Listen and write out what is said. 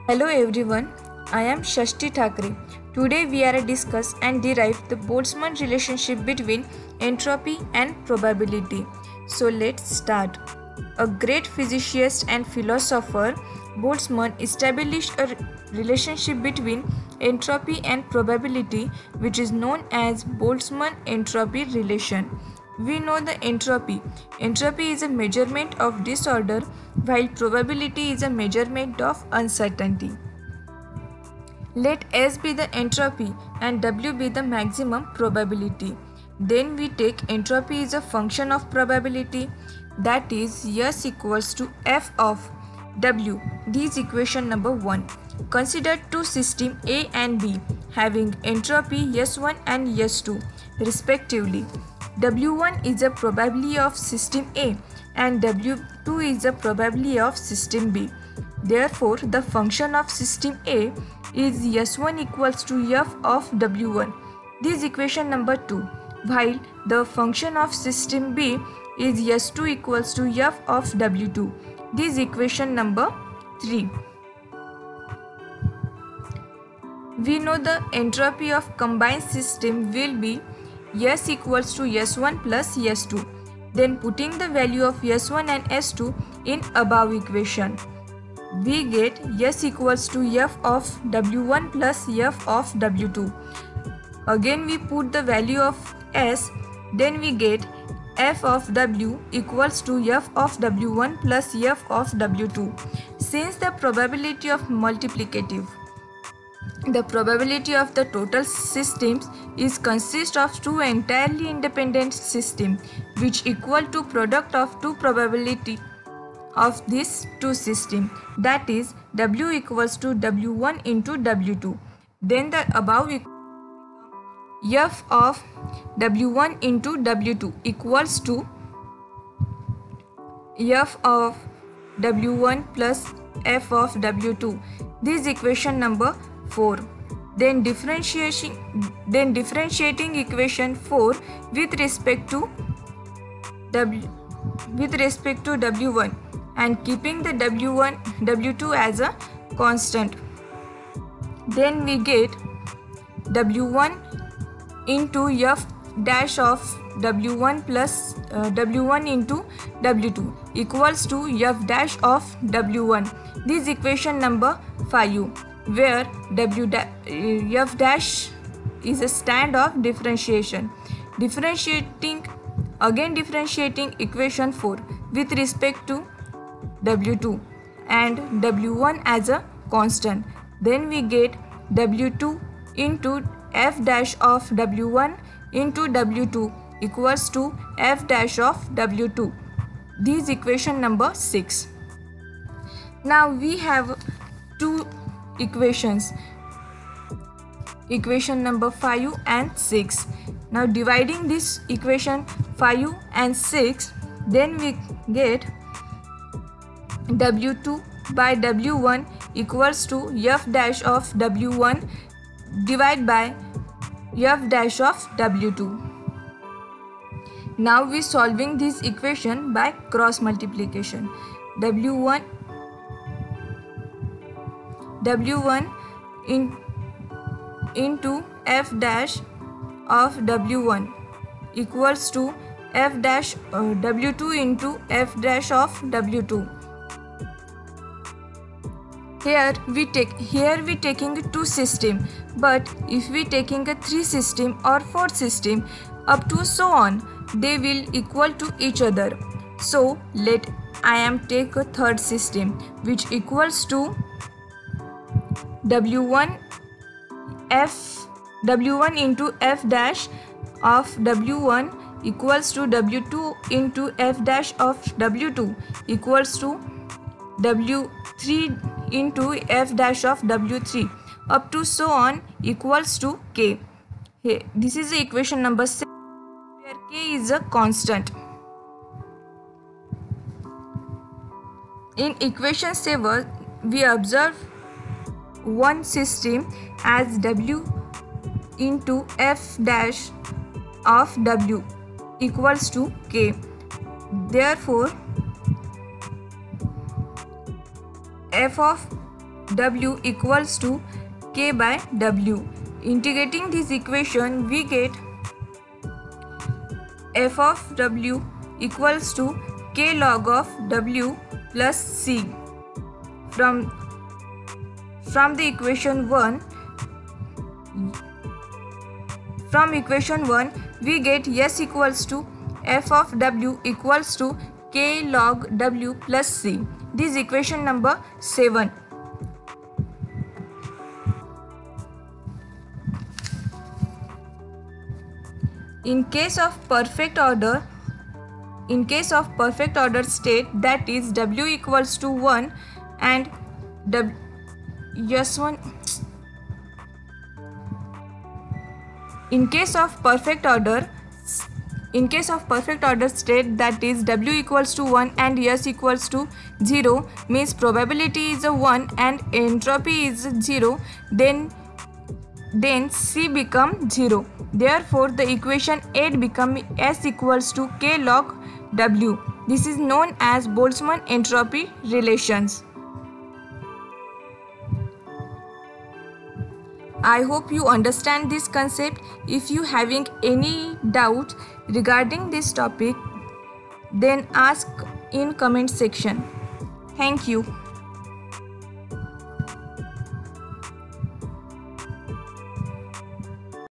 Hello everyone, I am Shashti Thakre. Today we are discuss and derive the Boltzmann relationship between entropy and probability. So let's start. A great physicist and philosopher, Boltzmann established a relationship between entropy and probability, which is known as Boltzmann entropy relation. We know the entropy. Entropy is a measurement of disorder, while probability is a measurement of uncertainty. Let S be the entropy and W be the maximum probability. Then we take entropy is a function of probability, that is S equals to F of W. This is equation number 1. Consider two systems A and B having entropy S1 and S2 respectively. W1 is a probability of system A and W2 is a probability of system B. Therefore, the function of system A is S1 equals to F of W1. This is equation number 2. While the function of system B is S2 equals to F of W2. This is equation number 3. We know the entropy of combined system will be S equals to S1 plus S2. Then putting the value of S1 and S2 in above equation, we get S equals to F of W1 plus F of W2. Again we put the value of S, then we get F of W equals to F of W1 plus F of W2. Since the probability of multiplicative, the probability of the total systems is consist of two entirely independent systems which equal to product of two probability of these two systems, that is W equals to W1 into W2. Then the above F of W1 into W2 equals to F of W1 plus F of W2. This is equation number 4. Then differentiating equation 4 with respect to W1 and keeping the W2 as a constant. Then we get W1 into F dash of W1 plus W1 into W2 equals to F dash of W1. This is equation number 5, where F dash is a stand of differentiation. Differentiating equation 4 with respect to W2 and W1 as a constant. Then we get W2 into F dash of W1 into W2 equals to F dash of W2. This is equation number 6. Now we have two equations, equation number 5 and 6. Now dividing this equation 5 and 6, then we get W2 by W1 equals to F dash of W1 divided by F dash of W2. Now we solving this equation by cross multiplication. W1 into F dash of W1 equals to F dash W2 into F dash of W2. Here we taking two system, but if we taking a 3 system or 4 system up to so on, they will equal to each other. So let I am take a third system which equals to W1 into F dash of W1 equals to W2 into F dash of W2 equals to W3 into F dash of W3 up to so on equals to K. Here, this is the equation number 6, where K is a constant. In equation 7, we observe one system as W into F dash of W equals to K. Therefore, f of W equals to K by W. Integrating this equation, we get f of W equals to K log of W plus C. From the equation 1, we get S equals to f of W equals to K log W plus C. This is equation number 7. In case of perfect order state, that is W equals to 1 and in case of perfect order state, that is W equals to 1 and S equals to 0, means probability is a 1 and entropy is 0, then C become 0. Therefore, the equation 8 become S equals to K log W. This is known as Boltzmann entropy relations. I hope you understand this concept. If you having any doubt regarding this topic, then ask in comment section. Thank you.